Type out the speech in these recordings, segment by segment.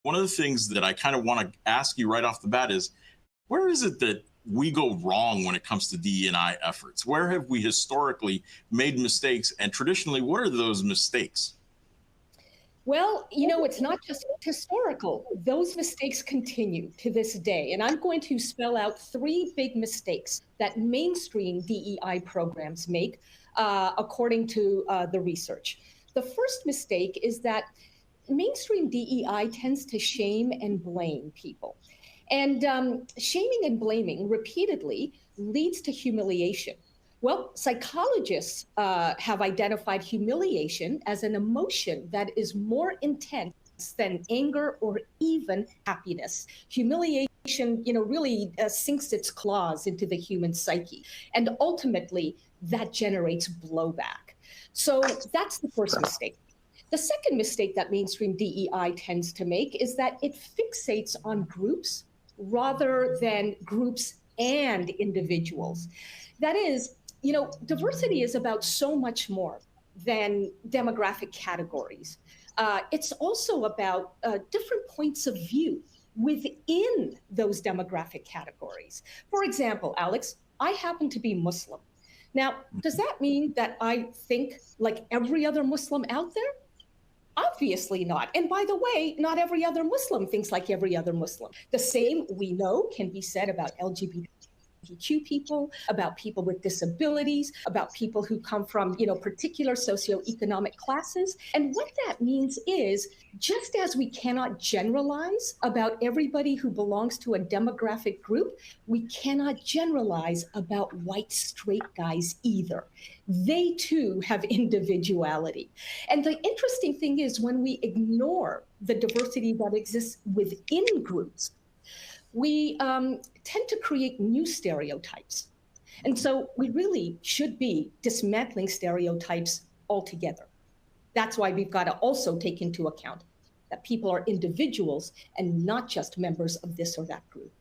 One of the things that I kind of want to ask you right off the bat is, where is it that we go wrong when it comes to DE&I efforts? Where have we historically made mistakes? And traditionally, what are those mistakes? Well, it's not just historical. Those mistakes continue to this day. And I'm going to spell out three big mistakes that mainstream DEI programs make, according to the research. The first mistake is that mainstream DEI tends to shame and blame people. And shaming and blaming repeatedly leads to humiliation. Well, psychologists have identified humiliation as an emotion that is more intense than anger or even happiness. Humiliation, really sinks its claws into the human psyche, and ultimately that generates blowback. So that's the first mistake. The second mistake that mainstream DEI tends to make is that it fixates on groups rather than groups and individuals. That is, diversity is about so much more than demographic categories. It's also about different points of view within those demographic categories. For example, Alex, I happen to be Muslim. Now, does that mean that I think like every other Muslim out there? Obviously not. And by the way, not every other Muslim thinks like every other Muslim. The same, we know, can be said about LGBTQ people, about people with disabilities, about people who come from, particular socioeconomic classes. And what that means is, just as we cannot generalize about everybody who belongs to a demographic group, we cannot generalize about white straight guys either. They too have individuality. And the interesting thing is, when we ignore the diversity that exists within groups, we tend to create new stereotypes. And so we really should be dismantling stereotypes altogether. That's why we've got to also take into account that people are individuals and not just members of this or that group.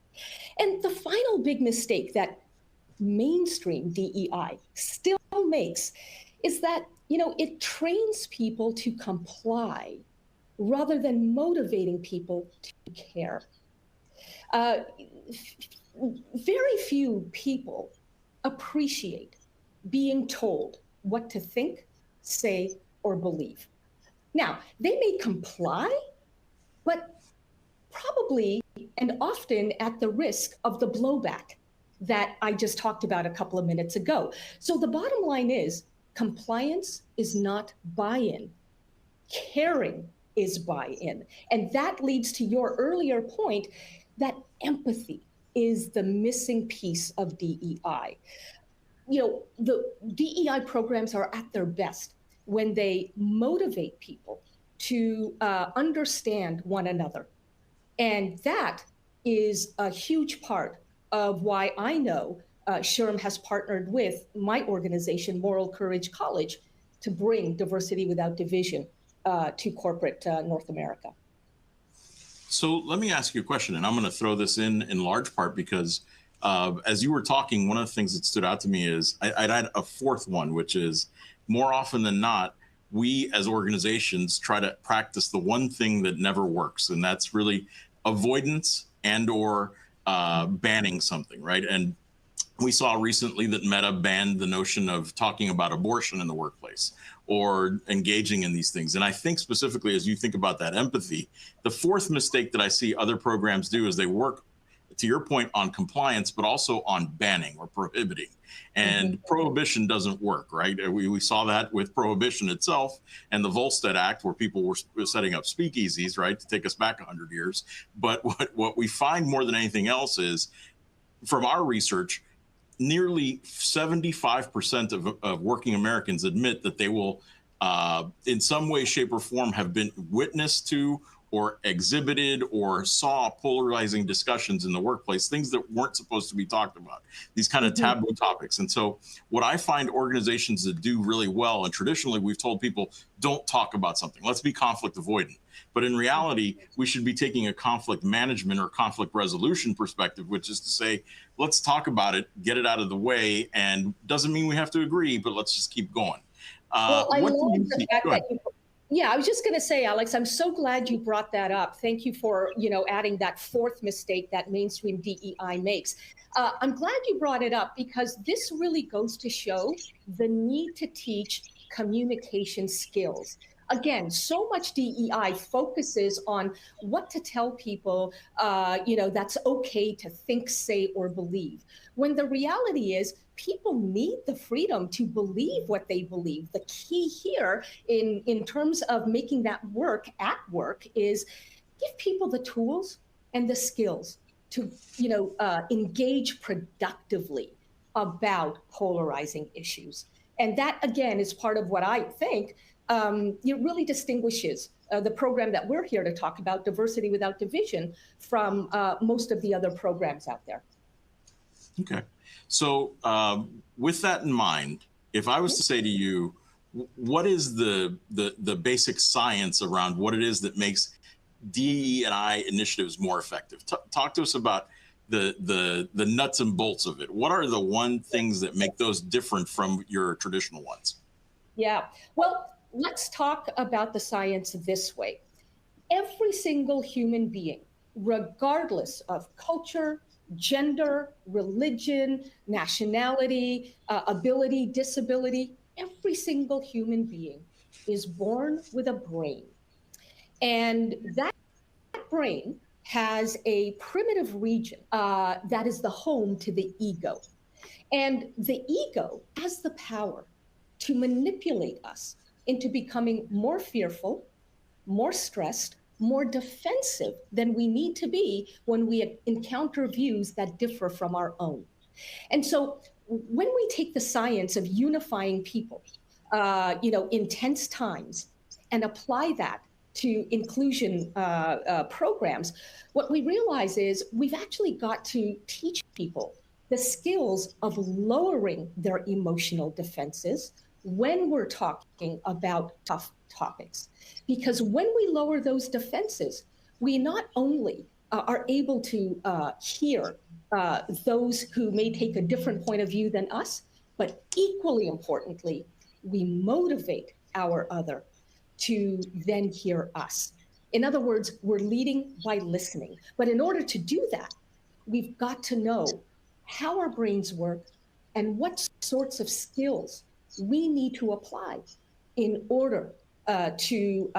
And the final big mistake that mainstream DEI still makes is that, it trains people to comply rather than motivating people to care. Very few people appreciate being told what to think, say, or believe. Now, they may comply, but probably and often at the risk of the blowback that I just talked about a couple of minutes ago. So the bottom line is, compliance is not buy-in. Caring is buy-in. And that leads to your earlier point that empathy is the missing piece of DEI. The DEI programs are at their best when they motivate people to understand one another. And that is a huge part of why I know SHRM has partnered with my organization, Moral Courage College, to bring diversity without division to corporate North America. So let me ask you a question, and I'm going to throw this in large part because as you were talking, one of the things that stood out to me is I'd add a fourth one, which is more often than not, we as organizations try to practice the one thing that never works, and that's really avoidance and or banning something, right? And we saw recently that Meta banned the notion of talking about abortion in the workplace or engaging in these things. And I think specifically, as you think about that empathy, the fourth mistake that I see other programs do is they work, to your point, on compliance, but also on banning or prohibiting. And prohibition doesn't work, right? We saw that with prohibition itself and the Volstead Act, where people were setting up speakeasies, right, to take us back 100 years. But what we find more than anything else is, from our research, nearly 75% of working Americans admit that they will, in some way, shape, or form, have been witness to or exhibited or saw polarizing discussions in the workplace, things that weren't supposed to be talked about, these kind of taboo topics. And so what I find organizations that do really well, and traditionally we've told people, don't talk about something, let's be conflict avoidant. But in reality, we should be taking a conflict management or conflict resolution perspective, which is to say, let's talk about it, get it out of the way, and doesn't mean we have to agree, but let's just keep going. Well, I love the fact that Yeah, I was just going to say, Alex, I'm so glad you brought that up. Thank you for, adding that fourth mistake that mainstream DEI makes. I'm glad you brought it up because this really goes to show the need to teach communication skills. Again, so much DEI focuses on what to tell people, that's okay to think, say, or believe. When the reality is, people need the freedom to believe what they believe. The key here in terms of making that work at work is give people the tools and the skills to engage productively about polarizing issues. And that, again, is part of what I think it really distinguishes the program that we're here to talk about, Diversity Without Division, from most of the other programs out there. Okay. So with that in mind, if I was to say to you, what is the basic science around what it is that makes DE&I initiatives more effective? Talk to us about the nuts and bolts of it. What are the one things that make those different from your traditional ones? Yeah. Well, let's talk about the science this way. Every single human being, regardless of culture, gender, religion, nationality, ability, disability, every single human being is born with a brain. And that brain has a primitive region that is the home to the ego. And the ego has the power to manipulate us into becoming more fearful, more stressed, more defensive than we need to be when we encounter views that differ from our own. And so when we take the science of unifying people, in tense times and apply that to inclusion programs, what we realize is we've actually got to teach people the skills of lowering their emotional defenses when we're talking about tough topics. Because when we lower those defenses, we not only are able to hear those who may take a different point of view than us, but equally importantly, we motivate our other to then hear us. In other words, we're leading by listening. But in order to do that, we've got to know how our brains work and what sorts of skills we need to apply in order to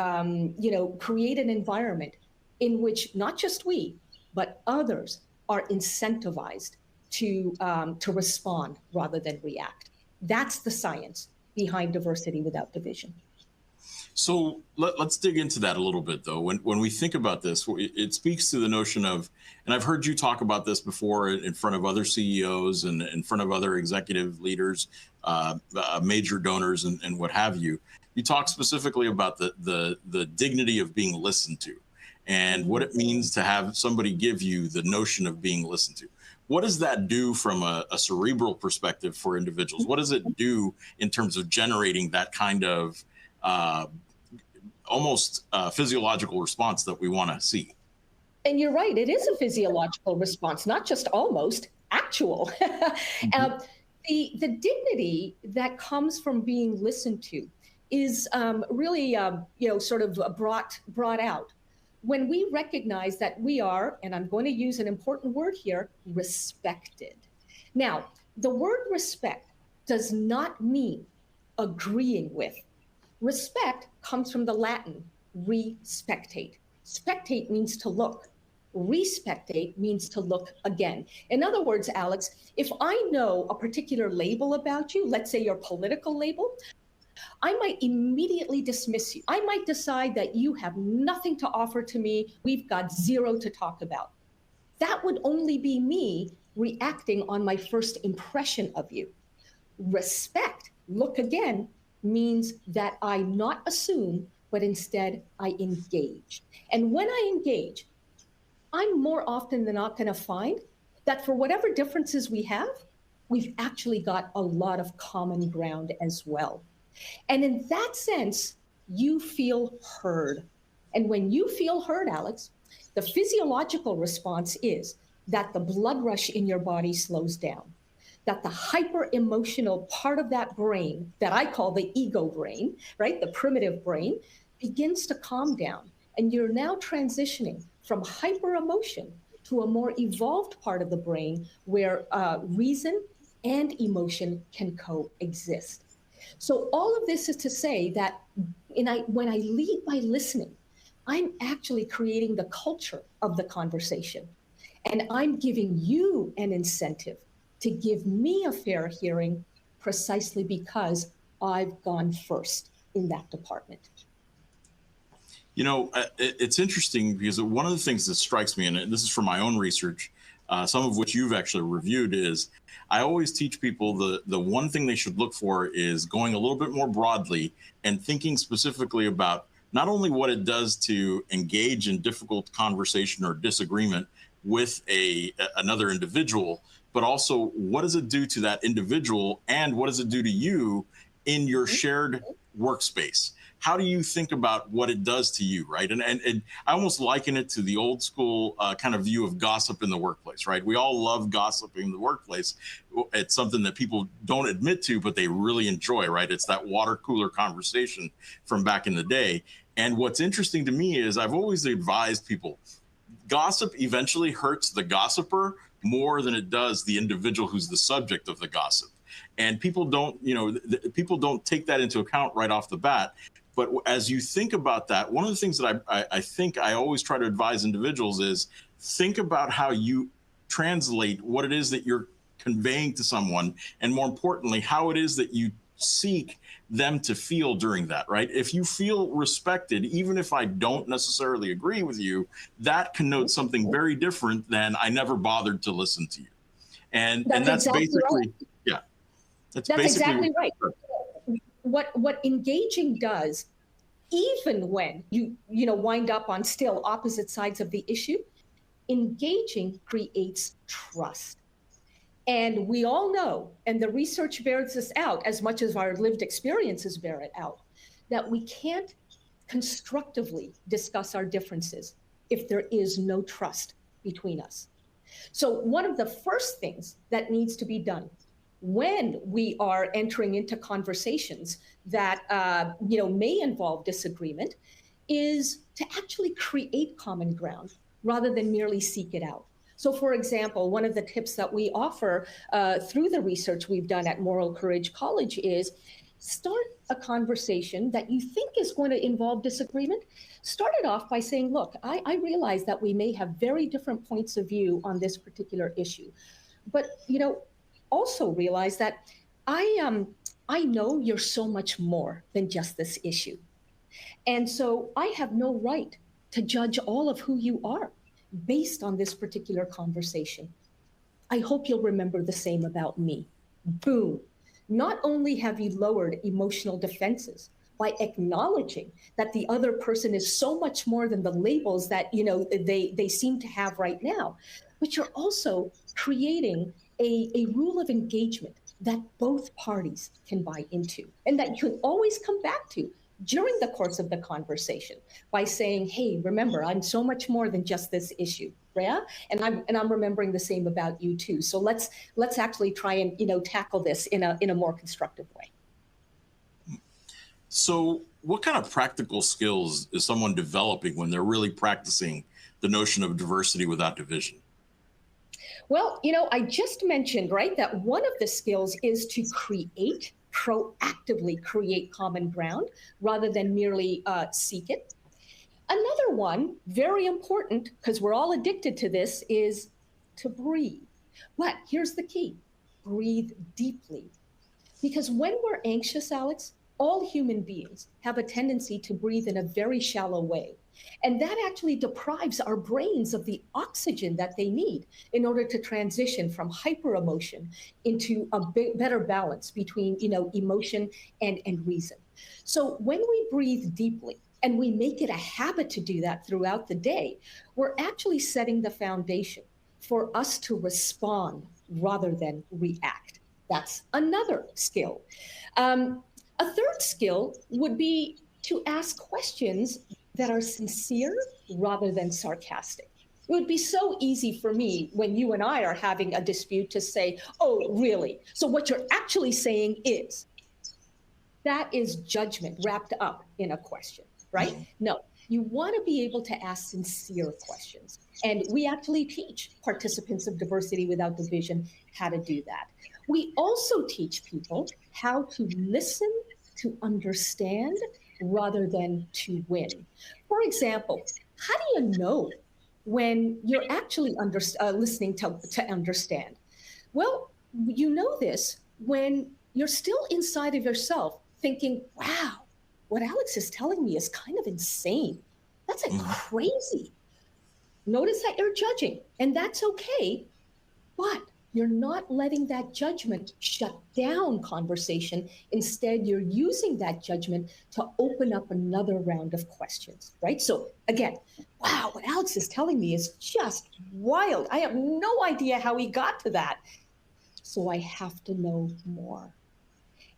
create an environment in which not just we, but others are incentivized to respond rather than react. That's the science behind Diversity Without Division. So let's dig into that a little bit, though. When we think about this, it speaks to the notion of, and I've heard you talk about this before in front of other CEOs and in front of other executive leaders, major donors, and what have you. You talk specifically about the dignity of being listened to and what it means to have somebody give you the notion of being listened to. What does that do from a cerebral perspective for individuals? What does it do in terms of generating that kind of almost physiological response that we want to see? And you're right, it is a physiological response, not just almost, actual. The dignity that comes from being listened to is really, sort of brought out when we recognize that we are, and I'm going to use an important word here, respected. Now, the word respect does not mean agreeing with. Respect comes from the Latin respectate. Spectate means to look. Respectate means to look again. In other words, Alex, if I know a particular label about you, let's say your political label, I might immediately dismiss you. I might decide that you have nothing to offer to me. We've got zero to talk about. That would only be me reacting on my first impression of you. Respect, look again, means that I not assume, but instead I engage. And when I engage, I'm more often than not going to find that for whatever differences we have, we've actually got a lot of common ground as well. And in that sense, you feel heard. And when you feel heard, Alex, the physiological response is that the blood rush in your body slows down, that the hyper emotional part of that brain that I call the ego brain, right, the primitive brain, begins to calm down, and you're now transitioning from hyper emotion to a more evolved part of the brain where reason and emotion can coexist. So all of this is to say that when I lead by listening, I'm actually creating the culture of the conversation. And I'm giving you an incentive to give me a fair hearing precisely because I've gone first in that department. You know, it's interesting because one of the things that strikes me, and this is from my own research, some of which you've actually reviewed, is I always teach people the one thing they should look for is going a little bit more broadly and thinking specifically about not only what it does to engage in difficult conversation or disagreement with another individual, but also what does it do to that individual and what does it do to you in your shared workspace? How do you think about what it does to you, right? And I almost liken it to the old school kind of view of gossip in the workplace, right? We all love gossiping in the workplace. It's something that people don't admit to, but they really enjoy, right? It's that water cooler conversation from back in the day. And what's interesting to me is I've always advised people, gossip eventually hurts the gossiper more than it does the individual who's the subject of the gossip. And people don't, people don't take that into account right off the bat. But as you think about that, one of the things that I think I always try to advise individuals is think about how you translate what it is that you're conveying to someone, and more importantly, how it is that you seek them to feel during that, right? If you feel respected, even if I don't necessarily agree with you, that connotes something very different than I never bothered to listen to you. And that's exactly basically, right. Yeah. That's exactly right. What engaging does, even when you wind up on still opposite sides of the issue, engaging creates trust. And we all know, and the research bears this out as much as our lived experiences bear it out, that we can't constructively discuss our differences if there is no trust between us. So one of the first things that needs to be done when we are entering into conversations that may involve disagreement is to actually create common ground rather than merely seek it out. So for example, one of the tips that we offer through the research we've done at Moral Courage College is start a conversation that you think is going to involve disagreement. Start it off by saying, look, I realize that we may have very different points of view on this particular issue, but also realize that I know you're so much more than just this issue. And so I have no right to judge all of who you are based on this particular conversation. I hope you'll remember the same about me. Boom. Not only have you lowered emotional defenses by acknowledging that the other person is so much more than the labels that they seem to have right now, but you're also creating a rule of engagement that both parties can buy into and that you can always come back to during the course of the conversation by saying, hey, remember, I'm so much more than just this issue, Rhea, and I'm remembering the same about you too. So let's actually try and tackle this in a more constructive way. So what kind of practical skills is someone developing when they're really practicing the notion of diversity without division? Well, I just mentioned, right, that one of the skills is to proactively create common ground rather than merely seek it. Another one, very important, because we're all addicted to this, is to breathe. But here's the key, breathe deeply. Because when we're anxious, Alex, all human beings have a tendency to breathe in a very shallow way. And that actually deprives our brains of the oxygen that they need in order to transition from hyper-emotion into a better balance between, emotion and reason. So when we breathe deeply, and we make it a habit to do that throughout the day, we're actually setting the foundation for us to respond rather than react. That's another skill. A third skill would be to ask questions that are sincere rather than sarcastic. It would be so easy for me when you and I are having a dispute to say, oh, really? So what you're actually saying is, that is judgment wrapped up in a question. right? No, you want to be able to ask sincere questions. And we actually teach participants of Diversity Without Division how to do that. We also teach people how to listen to understand rather than to win. For example, how do you know when you're actually listening to understand? Well, you know this when you're still inside of yourself thinking, wow, what Alex is telling me is kind of insane. That's crazy. Notice that you're judging, and that's okay, but you're not letting that judgment shut down conversation. Instead, you're using that judgment to open up another round of questions, right? So again, wow, what Alex is telling me is just wild. I have no idea how he got to that. So I have to know more.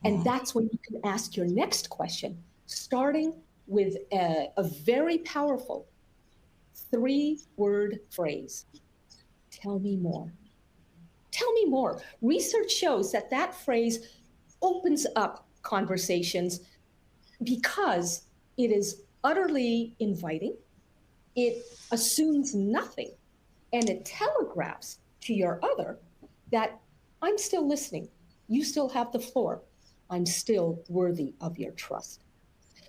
And that's when you can ask your next question, starting with a very powerful 3-word phrase. Tell me more. Tell me more. Research shows that that phrase opens up conversations because it is utterly inviting, it assumes nothing, and it telegraphs to your other that I'm still listening. You still have the floor. I'm still worthy of your trust.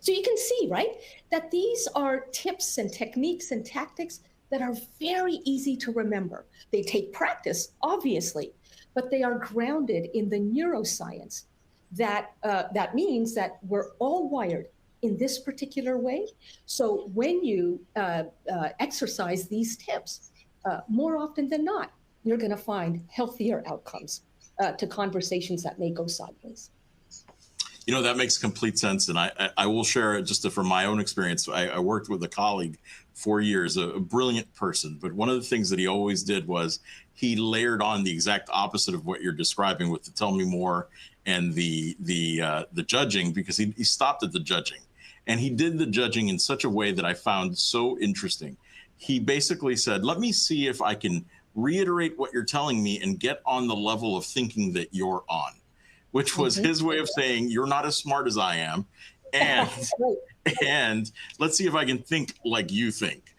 So you can see, right, that these are tips and techniques and tactics that are very easy to remember. They take practice, obviously, but they are grounded in the neuroscience. That means that we're all wired in this particular way. So when you exercise these tips, more often than not, you're going to find healthier outcomes to conversations that may go sideways. You know, that makes complete sense. And I will share just from my own experience. I worked with a colleague 4 years, a brilliant person. But one of the things that he always did was he layered on the exact opposite of what you're describing with the tell me more and the judging, because he stopped at the judging. And he did the judging in such a way that I found so interesting. He basically said, let me see if I can reiterate what you're telling me and get on the level of thinking that you're on, which was his way of saying, you're not as smart as I am. And let's see if I can think like you think.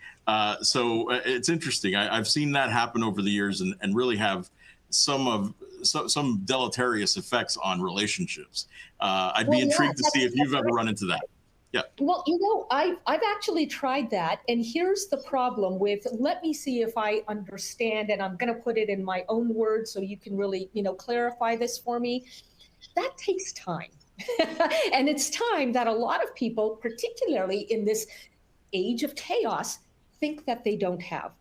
So it's interesting. I've seen that happen over the years and really have some deleterious effects on relationships. I'd be intrigued to see if you've ever run into that. Yeah. Well, you know, I've actually tried that. And here's the problem with, let me see if I understand, and I'm going to put it in my own words so you can really, clarify this for me. That takes time. And it's time that a lot of people, particularly in this age of chaos, think that they don't have.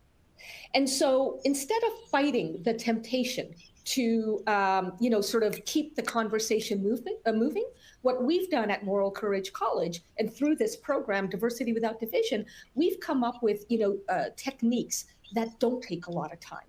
And so instead of fighting the temptation to, sort of keep the conversation moving, what we've done at Moral Courage College and through this program, Diversity Without Division, we've come up with, techniques that don't take a lot of time.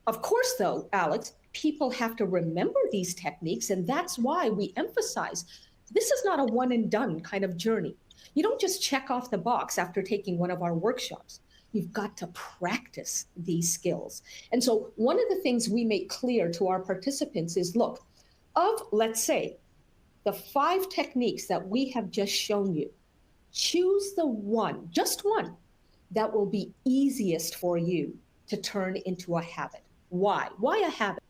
Of course, though, Alex, people have to remember these techniques, and that's why we emphasize this is not a one and done kind of journey. You don't just check off the box after taking one of our workshops. You've got to practice these skills. And so one of the things we make clear to our participants is, look, of, let's say, the 5 techniques that we have just shown you, choose the one, just one, that will be easiest for you to turn into a habit. Why? Why a habit?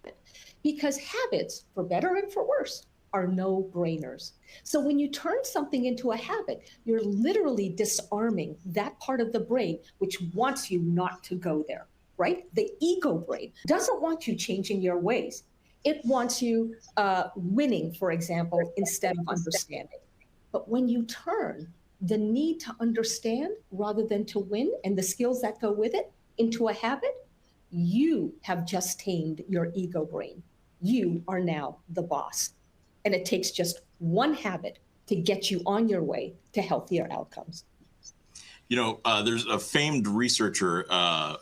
Because habits, for better and for worse, are no-brainers. So when you turn something into a habit, you're literally disarming that part of the brain which wants you not to go there, right? The ego brain doesn't want you changing your ways. It wants you winning, for example, instead of understanding. But when you turn the need to understand rather than to win and the skills that go with it into a habit, you have just tamed your ego brain. You are now the boss. And it takes just one habit to get you on your way to healthier outcomes. There's a famed researcher,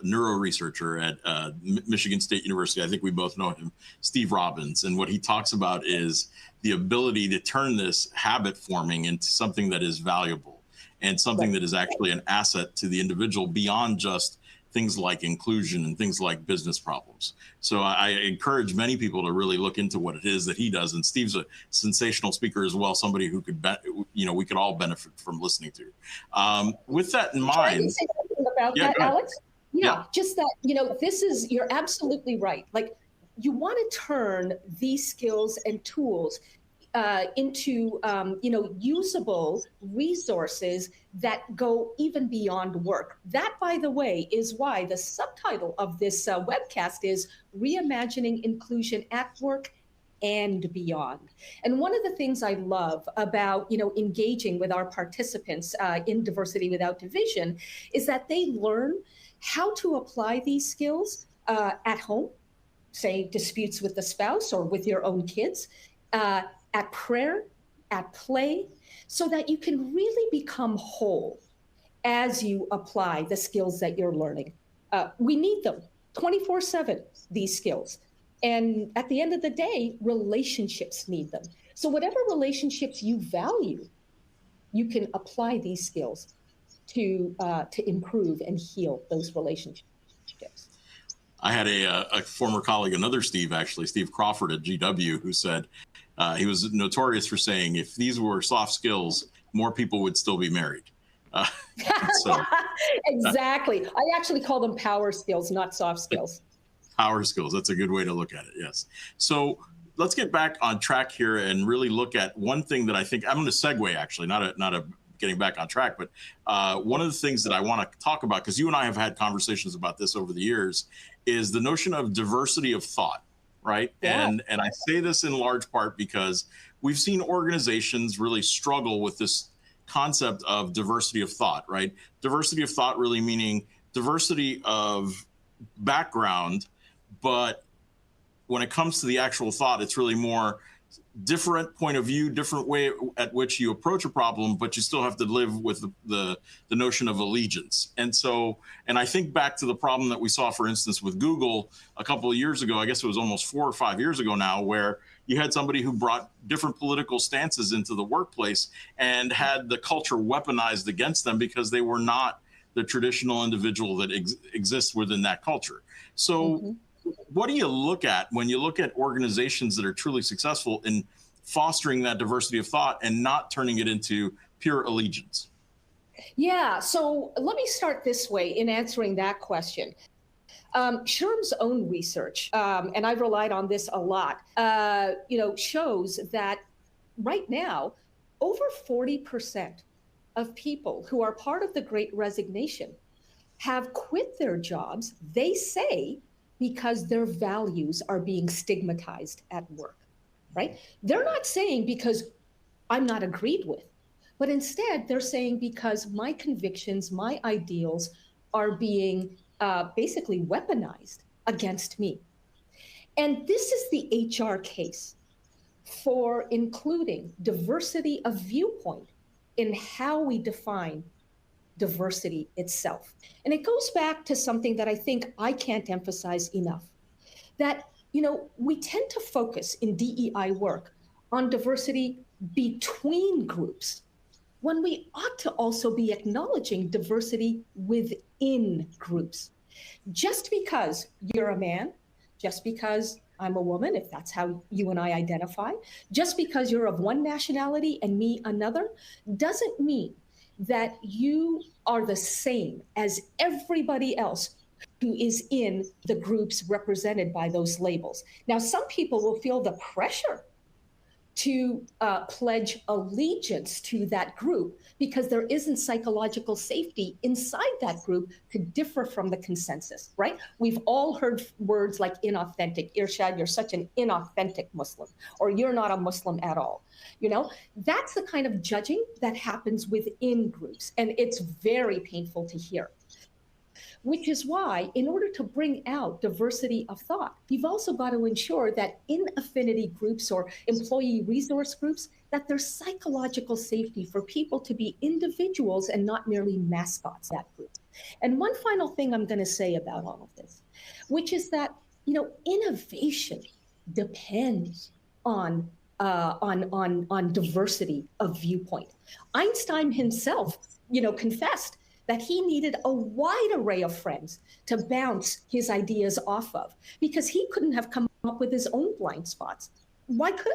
neuro researcher at Michigan State University. I think we both know him, Steve Robbins. And what he talks about is the ability to turn this habit forming into something that is valuable and something that is actually an asset to the individual beyond just things like inclusion and things like business problems. So I encourage many people to really look into what it is that he does. And Steve's a sensational speaker as well, somebody who could, we could all benefit from listening to. With that in mind, can I say something about that, Alex? Yeah, just that, you're absolutely right. Like, you want to turn these skills and tools into usable resources that go even beyond work. That, by the way, is why the subtitle of this webcast is Reimagining Inclusion at Work and Beyond. And one of the things I love about engaging with our participants in Diversity Without Division is that they learn how to apply these skills at home, say disputes with the spouse or with your own kids, at prayer, at play, so that you can really become whole as you apply the skills that you're learning. We need them 24/7, these skills. And at the end of the day, relationships need them. So whatever relationships you value, you can apply these skills to improve and heal those relationships. I had a former colleague, another Steve, actually, Steve Crawford at GW, who said he was notorious for saying, if these were soft skills, more people would still be married. Exactly. I actually call them power skills, not soft skills. Power skills. That's a good way to look at it. Yes. So let's get back on track here and really look at one thing that I think I'm going to segue, actually, not a getting back on track, but one of the things that I want to talk about, because you and I have had conversations about this over the years, is the notion of diversity of thought, right? Yeah. And I say this in large part because we've seen organizations really struggle with this concept of diversity of thought, right? Diversity of thought really meaning diversity of background, but when it comes to the actual thought, it's really more different point of view, different way at which you approach a problem, but you still have to live with the notion of allegiance. And I think back to the problem that we saw, for instance, with Google a couple of years ago, I guess it was almost 4 or 5 years ago now, where you had somebody who brought different political stances into the workplace and had the culture weaponized against them because they were not the traditional individual that exists within that culture. So what do you look at when you look at organizations that are truly successful in fostering that diversity of thought and not turning it into pure allegiance? Yeah, so let me start this way in answering that question. SHRM's own research, and I've relied on this a lot, shows that right now, over 40% of people who are part of the Great Resignation have quit their jobs, they say, because their values are being stigmatized at work, right? They're not saying because I'm not agreed with, but instead they're saying because my convictions, my ideals are being basically weaponized against me. And this is the HR case for including diversity of viewpoint in how we define diversity itself. And it goes back to something that I think I can't emphasize enough, that, we tend to focus in DEI work on diversity between groups when we ought to also be acknowledging diversity within groups. Just because you're a man, just because I'm a woman, if that's how you and I identify, just because you're of one nationality and me another, doesn't mean that you are the same as everybody else who is in the groups represented by those labels. Now, some people will feel the pressure to pledge allegiance to that group because there isn't psychological safety inside that group to differ from the consensus, right? We've all heard words like inauthentic. Irshad, you're such an inauthentic Muslim, or you're not a Muslim at all. That's the kind of judging that happens within groups, and it's very painful to hear. Which is why, in order to bring out diversity of thought, you've also got to ensure that in affinity groups or employee resource groups, that there's psychological safety for people to be individuals and not merely mascots of that group. And one final thing I'm going to say about all of this, which is that, innovation depends on diversity of viewpoint. Einstein himself, confessed that he needed a wide array of friends to bounce his ideas off of, because he couldn't have come up with his own blind spots.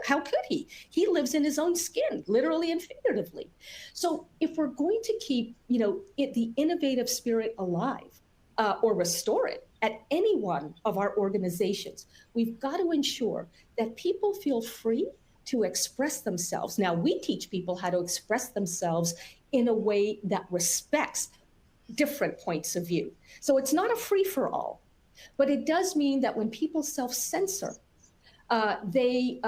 How could he? He lives in his own skin, literally and figuratively. So if we're going to keep, the innovative spirit alive, or restore it at any one of our organizations, we've got to ensure that people feel free to express themselves. Now, we teach people how to express themselves in a way that respects different points of view. So it's not a free-for-all, but it does mean that when people self-censor, they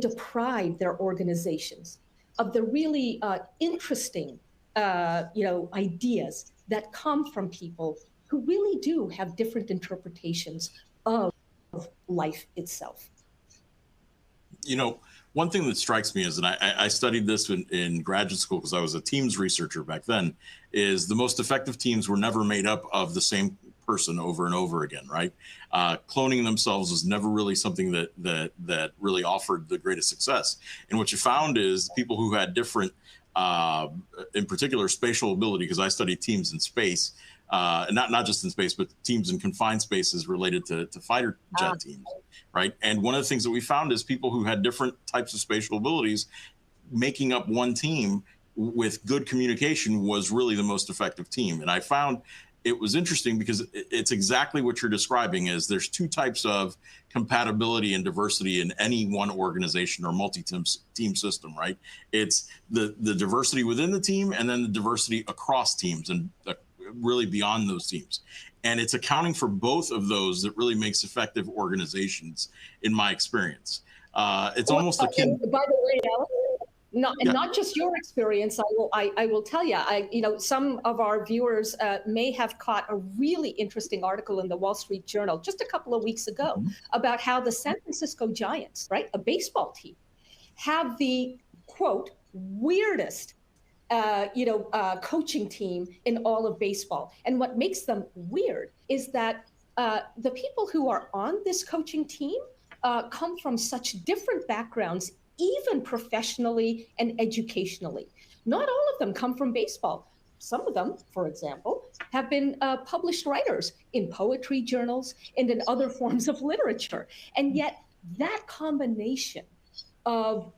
deprive their organizations of the really interesting, ideas that come from people who really do have different interpretations of life itself. One thing that strikes me is, and I studied this in graduate school because I was a teams researcher back then, is the most effective teams were never made up of the same person over and over again, right? Cloning themselves was never really something that really offered the greatest success. And what you found is people who had different, in particular, spatial ability, because I studied teams in space, not just in space, but teams in confined spaces related to fighter jet teams, right? And one of the things that we found is people who had different types of spatial abilities making up one team with good communication was really the most effective team. And I found it was interesting because it's exactly what you're describing. Is there's two types of compatibility and diversity in any one organization or multi-team system, right? It's the diversity within the team and then the diversity across teams and really beyond those teams. And it's accounting for both of those that really makes effective organizations, in my experience. It's almost akin. By the way, Alex, not just your experience. I will tell you. Some of our viewers may have caught a really interesting article in the Wall Street Journal just a couple of weeks ago about how the San Francisco Giants, right, a baseball team, have the quote weirdest coaching team in all of baseball. And what makes them weird is that the people who are on this coaching team come from such different backgrounds, even professionally and educationally. Not all of them come from baseball. Some of them, for example, have been published writers in poetry journals and in other forms of literature. And yet that combination of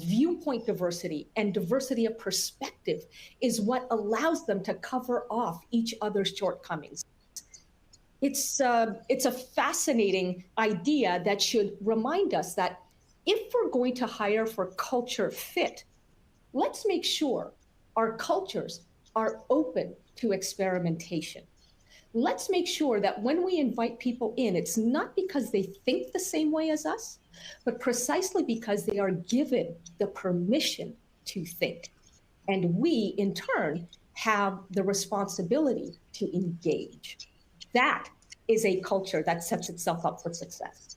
viewpoint diversity and diversity of perspective is what allows them to cover off each other's shortcomings. It's a fascinating idea that should remind us that if we're going to hire for culture fit, let's make sure our cultures are open to experimentation. Let's make sure that when we invite people in, it's not because they think the same way as us, but precisely because they are given the permission to think. And we, in turn, have the responsibility to engage. That is a culture that sets itself up for success.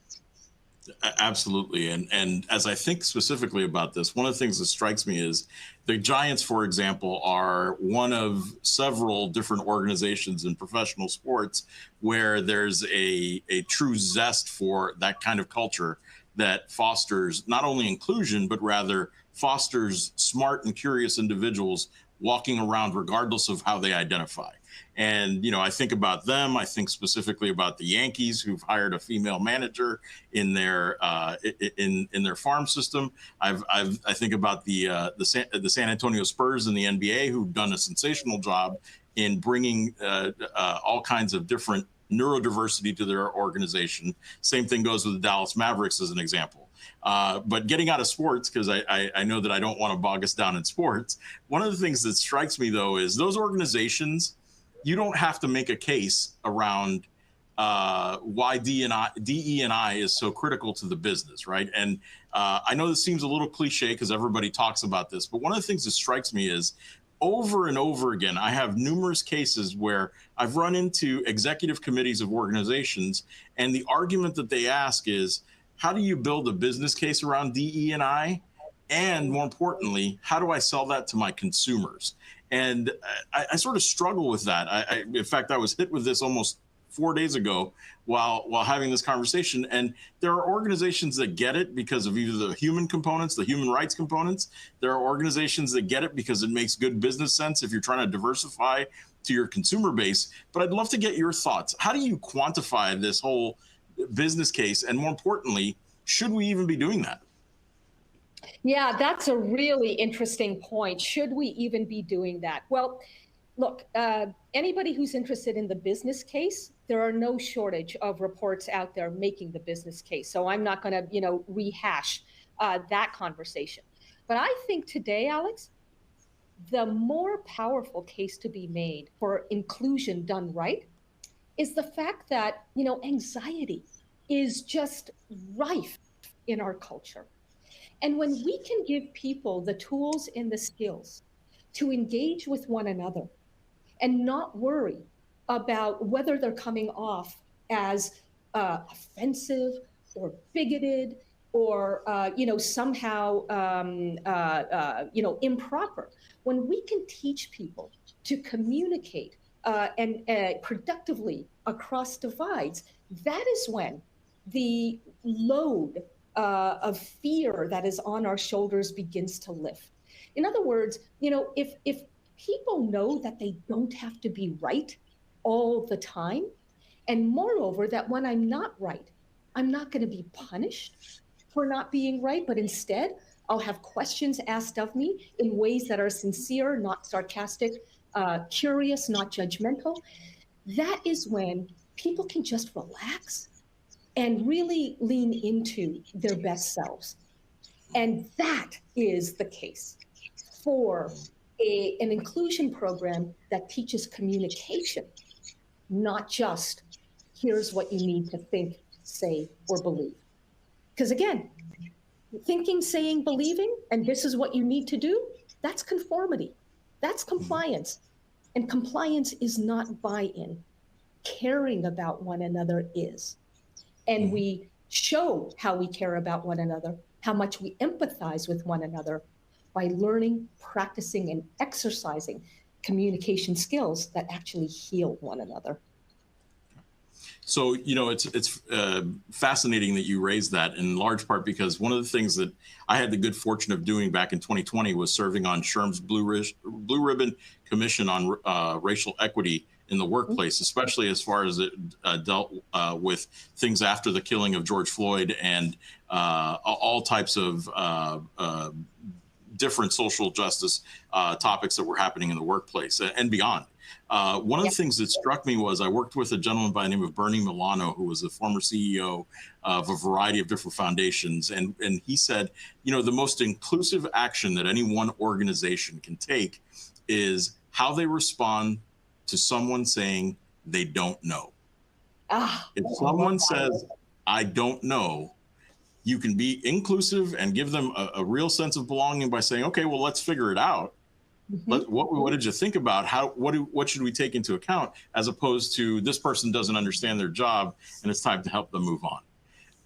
Absolutely. And as I think specifically about this, one of the things that strikes me is the Giants, for example, are one of several different organizations in professional sports where there's a true zest for that kind of culture that fosters not only inclusion, but rather fosters smart and curious individuals walking around regardless of how they identify. And, I think about them. I think specifically about the Yankees, who've hired a female manager in their in their farm system. I think about the San Antonio Spurs in the NBA, who've done a sensational job in bringing all kinds of different neurodiversity to their organization. Same thing goes with the Dallas Mavericks as an example. But getting out of sports, because I know that I don't want to bog us down in sports. One of the things that strikes me, though, is those organizations, you don't have to make a case around why DE&I is so critical to the business, right? And I know this seems a little cliche because everybody talks about this, but one of the things that strikes me is over and over again, I have numerous cases where I've run into executive committees of organizations, and the argument that they ask is, how do you build a business case around DE&I? And more importantly, how do I sell that to my consumers? And I sort of struggle with that. In fact, I was hit with this almost 4 days ago while having this conversation. And there are organizations that get it because of either the human components, the human rights components. There are organizations that get it because it makes good business sense if you're trying to diversify to your consumer base. But I'd love to get your thoughts. How do you quantify this whole business case? And more importantly, should we even be doing that? Yeah, that's a really interesting point. Should we even be doing that? Well, look, anybody who's interested in the business case, there are no shortage of reports out there making the business case. So I'm not going to, rehash that conversation. But I think today, Alex, the more powerful case to be made for inclusion done right is the fact that, anxiety is just rife in our culture. And when we can give people the tools and the skills to engage with one another and not worry about whether they're coming off as offensive or bigoted or somehow improper, when we can teach people to communicate and productively across divides, that is when the load of fear that is on our shoulders begins to lift. In other words, if people know that they don't have to be right all the time, and moreover, that when I'm not right, I'm not going to be punished for not being right, but instead I'll have questions asked of me in ways that are sincere, not sarcastic, curious, not judgmental. That is when people can just relax and really lean into their best selves. And that is the case for an inclusion program that teaches communication, not just here's what you need to think, say, or believe. Because again, thinking, saying, believing, and this is what you need to do, that's conformity, that's compliance. And compliance is not buy-in. Caring about one another is. And we show how we care about one another, how much we empathize with one another by learning, practicing, and exercising communication skills that actually heal one another. So, it's fascinating that you raised that, in large part because one of the things that I had the good fortune of doing back in 2020 was serving on SHRM's Blue Ribbon Commission on Racial Equity in the workplace, especially as far as it dealt with things after the killing of George Floyd and all types of different social justice topics that were happening in the workplace and beyond. One of the things that struck me was I worked with a gentleman by the name of Bernie Milano, who was the former CEO of a variety of different foundations. And he said, the most inclusive action that any one organization can take is how they respond to someone saying they don't know. If someone says, I don't know, you can be inclusive and give them a real sense of belonging by saying, okay, well, let's figure it out. What did you think about? What should we take into account, as opposed to this person doesn't understand their job and it's time to help them move on.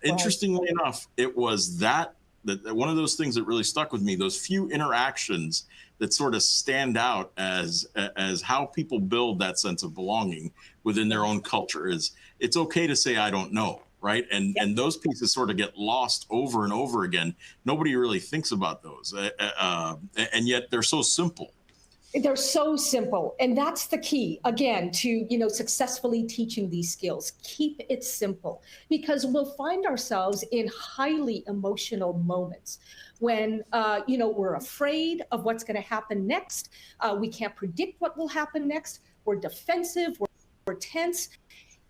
Right. Interestingly enough, it was that one of those things that really stuck with me, those few interactions that sort of stand out as how people build that sense of belonging within their own culture. Is it's okay to say, I don't know. Right. And those pieces sort of get lost over and over again. Nobody really thinks about those. And yet they're so simple. They're so simple. And that's the key, again, to, successfully teaching these skills. Keep it simple, because we'll find ourselves in highly emotional moments when, we're afraid of what's going to happen next. We can't predict what will happen next. We're defensive. We're tense.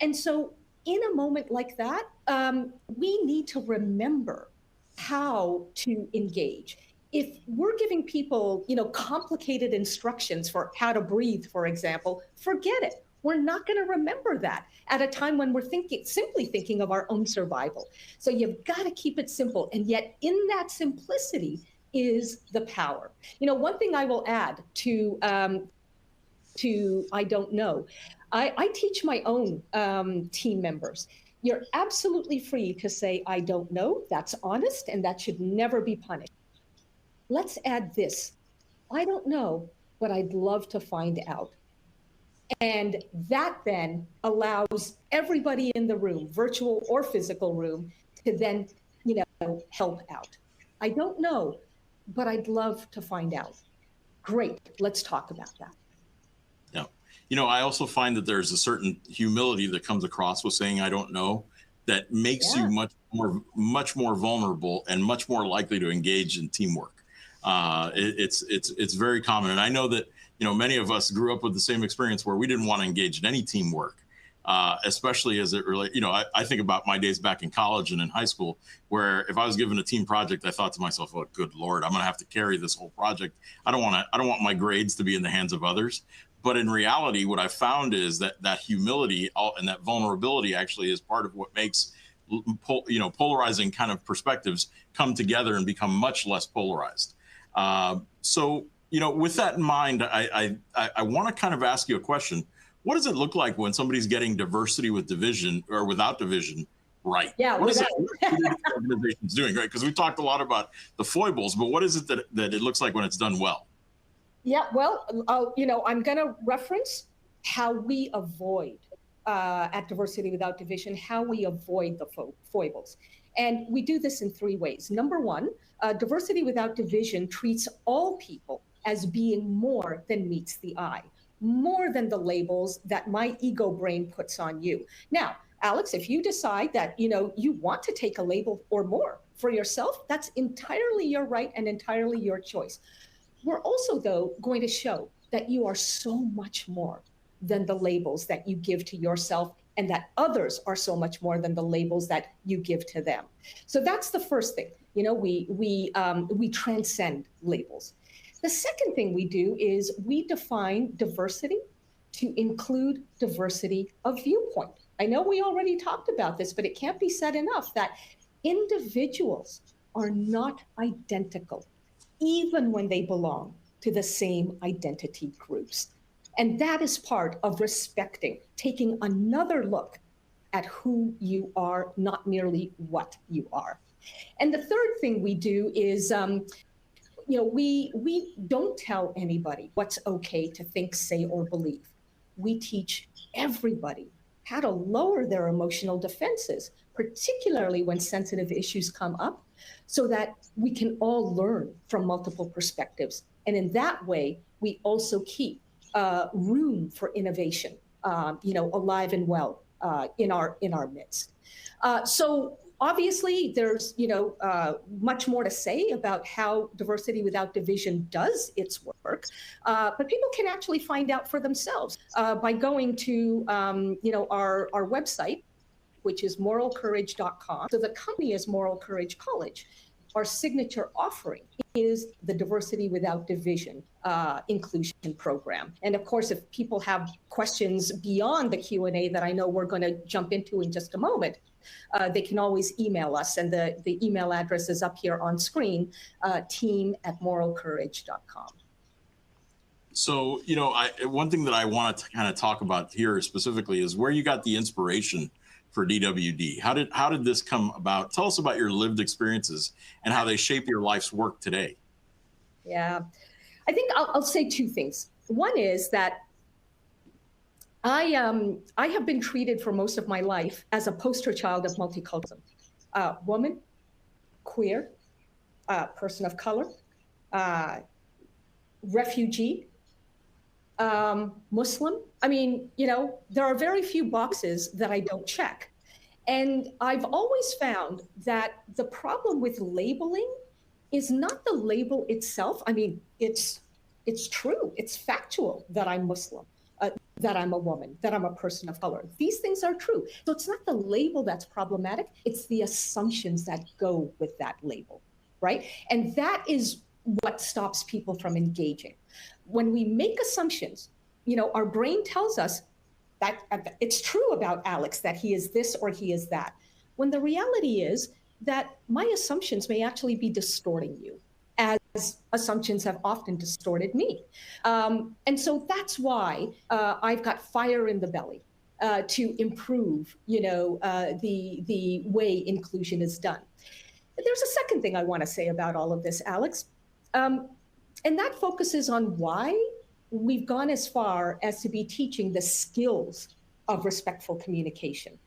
And so in a moment like that, we need to remember how to engage. If we're giving people, complicated instructions for how to breathe, for example, forget it. We're not going to remember that at a time when we're simply thinking of our own survival. So you've got to keep it simple. And yet in that simplicity is the power. One thing I will add to I don't know. I teach my own team members. You're absolutely free to say, I don't know. That's honest, and that should never be punished. Let's add this. I don't know, but I'd love to find out. And that then allows everybody in the room, virtual or physical room, to then, help out. I don't know, but I'd love to find out. Great, let's talk about that. Yeah. I also find that there's a certain humility that comes across with saying, I don't know, that makes you much more vulnerable and much more likely to engage in teamwork. It's very common. And I know that, many of us grew up with the same experience where we didn't want to engage in any teamwork, especially as it relates, I think about my days back in college and in high school, where if I was given a team project, I thought to myself, oh, good Lord, I'm going to have to carry this whole project. I don't want my grades to be in the hands of others. But in reality, what I found is that humility and that vulnerability actually is part of what makes, polarizing kind of perspectives come together and become much less polarized. So, with that in mind, I want to kind of ask you a question. What does it look like when somebody's getting diversity with division or without division right? Yeah, what is it organizations doing, right? Because we talked a lot about the foibles, but what is it that it looks like when it's done well? Yeah, well, I'm going to reference how we avoid at Diversity Without Division, how we avoid the foibles. And we do this in three ways. Number one, Diversity Without Division treats all people as being more than meets the eye, more than the labels that my ego brain puts on you. Now, Alex, if you decide that, you want to take a label or more for yourself, that's entirely your right and entirely your choice. We're also, though, going to show that you are so much more than the labels that you give to yourself, and that others are so much more than the labels that you give to them. So that's the first thing. We transcend labels. The second thing we do is we define diversity to include diversity of viewpoint. I know we already talked about this, but it can't be said enough that individuals are not identical, even when they belong to the same identity groups. And that is part of respecting, taking another look at who you are, not merely what you are. And the third thing we do is, we don't tell anybody what's okay to think, say, or believe. We teach everybody how to lower their emotional defenses, particularly when sensitive issues come up, so that we can all learn from multiple perspectives. And in that way, we also keep room for innovation, alive and well in our midst. So obviously, there's much more to say about how Diversity Without Division does its work, but people can actually find out for themselves by going to our website, which is moralcourage.com. So the company is Moral Courage College. Our signature offering is the Diversity Without Division inclusion program. And of course, if people have questions beyond the Q&A that I know we're going to jump into in just a moment, they can always email us. And the email address is up here on screen, team@moralcourage.com. So, one thing that I want to kind of talk about here specifically is where you got the inspiration for DWD. How did this come about? Tell us about your lived experiences and how they shape your life's work today. Yeah, I think I'll say two things. One is that I have been treated for most of my life as a poster child of multiculturalism. Woman, queer, person of color, refugee, Muslim. I mean, there are very few boxes that I don't check. And I've always found that the problem with labeling is not the label itself. I mean, it's true. It's factual that I'm Muslim, that I'm a woman, that I'm a person of color. These things are true. So it's not the label that's problematic. It's the assumptions that go with that label, right? And that is what stops people from engaging. When we make assumptions, our brain tells us that it's true about Alex, that he is this or he is that, when the reality is that my assumptions may actually be distorting you, as assumptions have often distorted me. And so that's why I've got fire in the belly to improve, the way inclusion is done. There's a second thing I want to say about all of this, Alex, and that focuses on why we've gone as far as to be teaching the skills of respectful communication.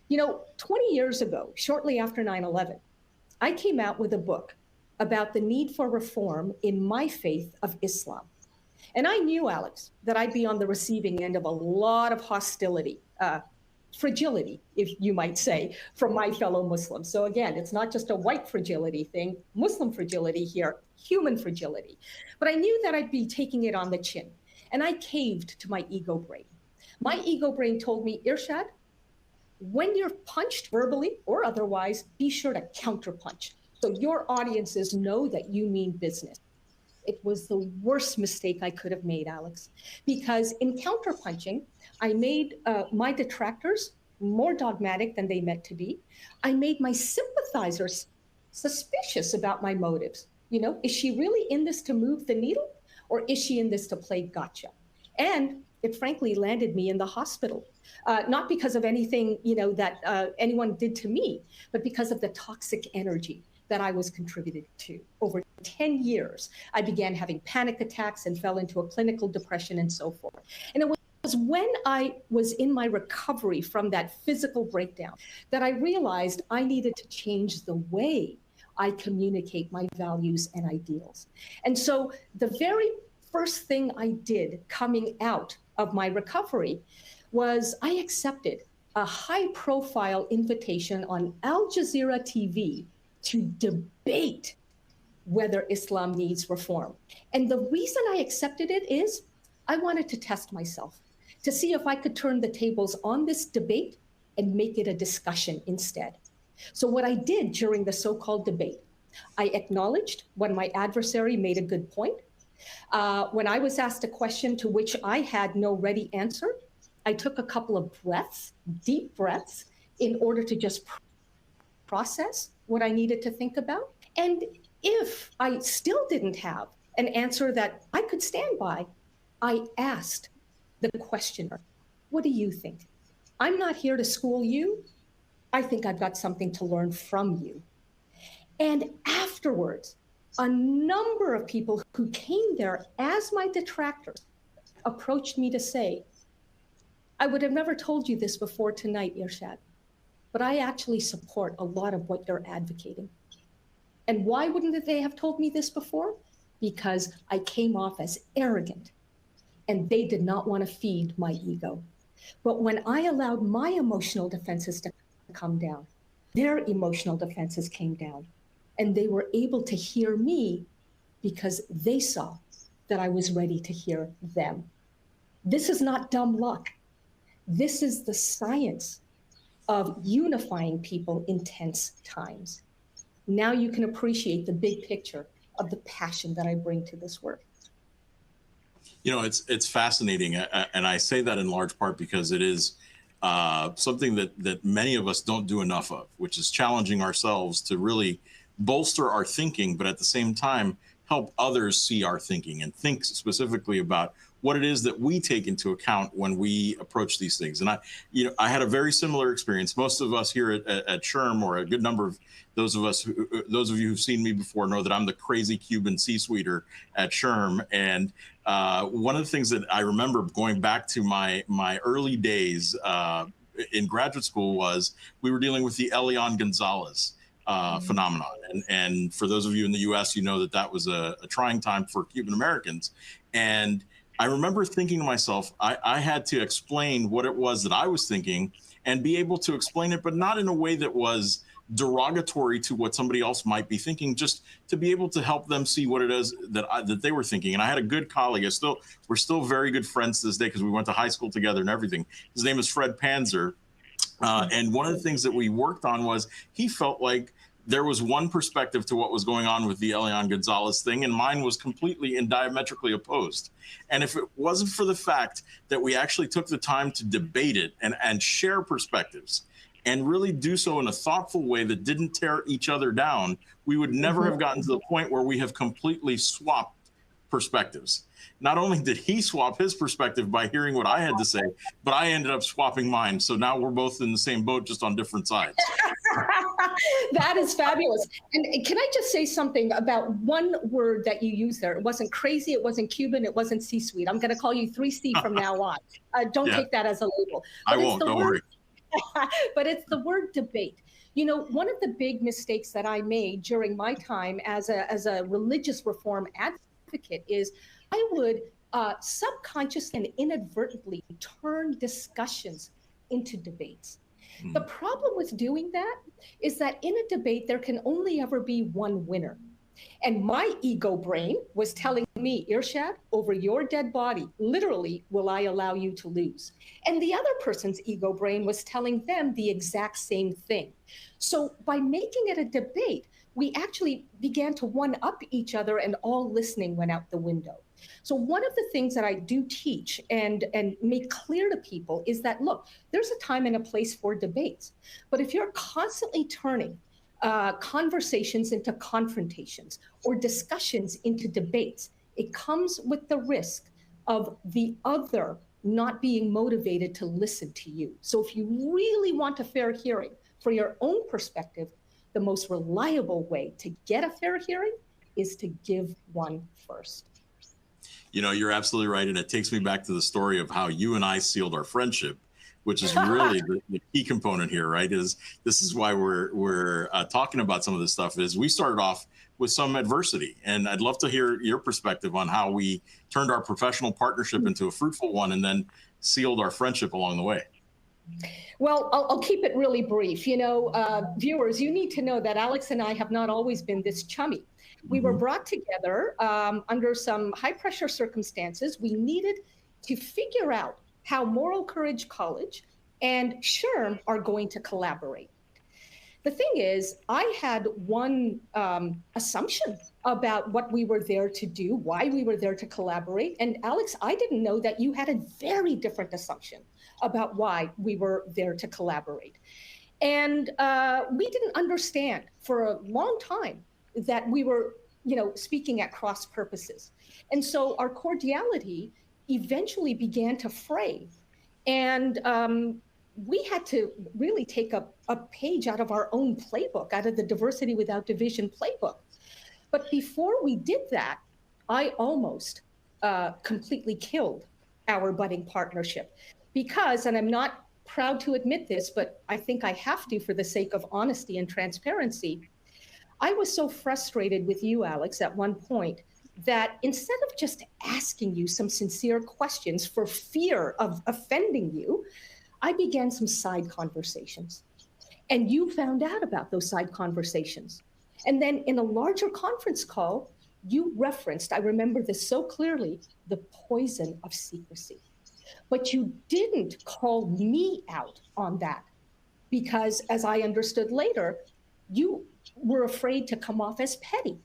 20 years ago, shortly after 9/11, I came out with a book about the need for reform in my faith of Islam. And I knew, Alex, that I'd be on the receiving end of a lot of hostility, fragility, if you might say, from my fellow Muslims. So again, it's not just a white fragility thing, Muslim fragility here, human fragility. But I knew that I'd be taking it on the chin. And I caved to my ego brain. My ego brain told me, Irshad, when you're punched verbally or otherwise, be sure to counterpunch so your audiences know that you mean business. It was the worst mistake I could have made, Alex, because in counterpunching, I made my detractors more dogmatic than they meant to be. I made my sympathizers suspicious about my motives. Is she really in this to move the needle, or is she in this to play gotcha? And it frankly landed me in the hospital, not because of anything that anyone did to me, but because of the toxic energy that I was contributed to. Over 10 years, I began having panic attacks and fell into a clinical depression and so forth. And it was when I was in my recovery from that physical breakdown that I realized I needed to change the way I communicate my values and ideals. And so the very first thing I did coming out of my recovery was I accepted a high-profile invitation on Al Jazeera TV to debate whether Islam needs reform. And the reason I accepted it is I wanted to test myself to see if I could turn the tables on this debate and make it a discussion instead. So what I did during the so-called debate, I acknowledged when my adversary made a good point. When I was asked a question to which I had no ready answer, I took a couple of breaths, deep breaths, in order to just process what I needed to think about. And if I still didn't have an answer that I could stand by, I asked the questioner, what do you think? I'm not here to school you. I think I've got something to learn from you. And afterwards, a number of people who came there as my detractors approached me to say, I would have never told you this before tonight, Irshad, but I actually support a lot of what you're advocating. And why wouldn't they have told me this before? Because I came off as arrogant and they did not want to feed my ego. But when I allowed my emotional defenses to come down, their emotional defenses came down, and they were able to hear me because they saw that I was ready to hear them. This is not dumb luck. This is the science of unifying people in tense times. Now you can appreciate the big picture of the passion that I bring to this work. It's fascinating, and I say that in large part because it is something that many of us don't do enough of, which is challenging ourselves to really bolster our thinking, but at the same time help others see our thinking and think specifically about what it is that we take into account when we approach these things. And I had a very similar experience. Most of us here at SHRM, or a good number of those of you who've seen me before, know that I'm the crazy Cuban C-suiter at SHRM. And one of the things that I remember going back to my early days in graduate school was we were dealing with the Elian Gonzalez phenomenon. And for those of you in the US, you know that was a trying time for Cuban Americans. And I remember thinking to myself, I had to explain what it was that I was thinking and be able to explain it, but not in a way that was derogatory to what somebody else might be thinking, just to be able to help them see what it is that they were thinking. And I had a good colleague. We're still very good friends to this day because we went to high school together and everything. His name is Fred Panzer. And one of the things that we worked on was he felt like there was one perspective to what was going on with the Elian Gonzalez thing, and mine was completely and diametrically opposed. And if it wasn't for the fact that we actually took the time to debate it and share perspectives and really do so in a thoughtful way that didn't tear each other down, we would never have gotten to the point where we have completely swapped perspectives. Not only did he swap his perspective by hearing what I had to say, but I ended up swapping mine. So now we're both in the same boat, just on different sides. That is fabulous. And can I just say something about one word that you used there? It wasn't crazy, it wasn't Cuban, it wasn't C-suite. I'm going to call you 3C from now on. Don't Yeah, take that as a label. I won't. Don't worry. But it's the word debate. You know, one of the big mistakes that I made during my time as a religious reform advocate is I would subconsciously and inadvertently turn discussions into debates. The problem with doing that is that in a debate, there can only ever be one winner. And my ego brain was telling me, Irshad, over your dead body, literally, will I allow you to lose? And the other person's ego brain was telling them the exact same thing. So by making it a debate, we actually began to one up each other and all listening went out the window. So one of the things that I do teach and make clear to people is that, look, there's a time and a place for debates. But if you're constantly turning conversations into confrontations or discussions into debates, it comes with the risk of the other not being motivated to listen to you. So if you really want a fair hearing for your own perspective, the most reliable way to get a fair hearing is to give one first. You know, you're absolutely right. And it takes me back to the story of how you and I sealed our friendship, which is really the key component here, right? Is this is why we're talking about some of this stuff is we started off with some adversity. And I'd love to hear your perspective on how we turned our professional partnership into a fruitful one and then sealed our friendship along the way. Well, I'll keep it really brief. You know, viewers, you need to know that Alex and I have not always been this chummy. We were brought together under some high pressure circumstances. We needed to figure out how Moral Courage College and SHRM are going to collaborate. The thing is, I had one assumption about what we were there to do, why we were there to collaborate. And Alex, I didn't know that you had a very different assumption about why we were there to collaborate. And we didn't understand for a long time that we were, you know, speaking at cross purposes. And so our cordiality eventually began to fray. And we had to really take a page out of our own playbook, out of the Diversity Without Division playbook. But before we did that, I almost completely killed our budding partnership because, and I'm not proud to admit this, but I think I have to for the sake of honesty and transparency, I was so frustrated with you, Alex, at one point that instead of just asking you some sincere questions for fear of offending you, I began some side conversations. And you found out about those side conversations. And then in a larger conference call, you referenced, I remember this so clearly, the poison of secrecy. But you didn't call me out on that because, as I understood later, you were afraid to come off as petty.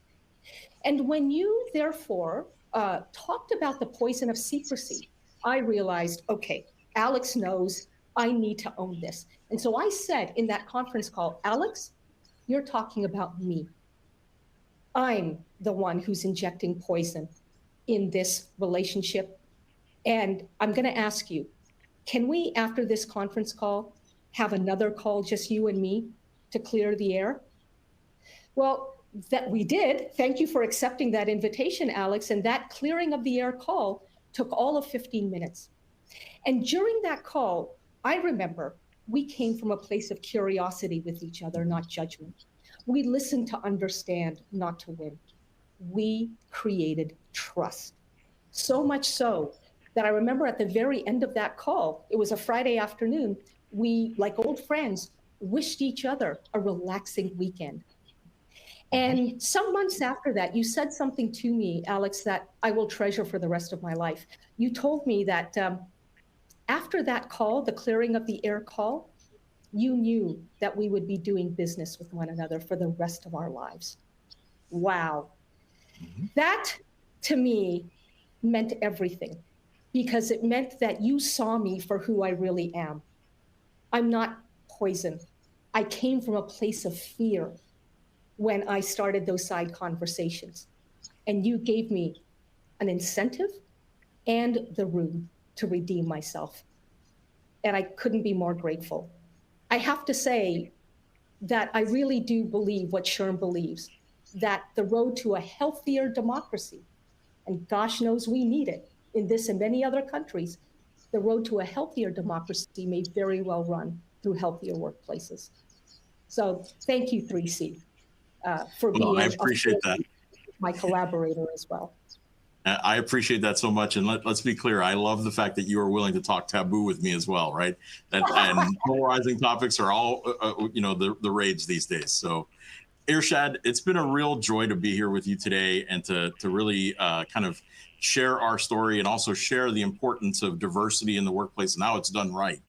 And when you, therefore, talked about the poison of secrecy, I realized, okay, Alex knows I need to own this. And so I said in that conference call, Alex, you're talking about me. I'm the one who's injecting poison in this relationship. And I'm going to ask you, can we, after this conference call, have another call, just you and me, to clear the air? Well, that we did. Thank you for accepting that invitation, Alex. And that clearing of the air call took all of 15 minutes. And during that call, I remember we came from a place of curiosity with each other, not judgment. We listened to understand, not to win. We created trust. So much so that I remember at the very end of that call, it was a Friday afternoon, we, like old friends, wished each other a relaxing weekend. And some months after that, you said something to me, Alex, that I will treasure for the rest of my life. You told me that after that call, the clearing of the air call, you knew that we would be doing business with one another for the rest of our lives. Wow. That, to me, meant everything, because it meant that you saw me for who I really am. I'm not poison. I came from a place of fear when I started those side conversations. And you gave me an incentive and the room to redeem myself. And I couldn't be more grateful. I have to say, that I really do believe what SHRM believes, that the road to a healthier democracy, and gosh knows we need it in this and many other countries, the road to a healthier democracy may very well run through healthier workplaces. So thank you, 3C, for being I appreciate that. my collaborator as well. I appreciate that so much. And let's be clear. I love the fact that you are willing to talk taboo with me as well, right? And polarizing topics are all, the rage these days. So Irshad, it's been a real joy to be here with you today and to really kind of share our story and also share the importance of diversity in the workplace and how it's done right.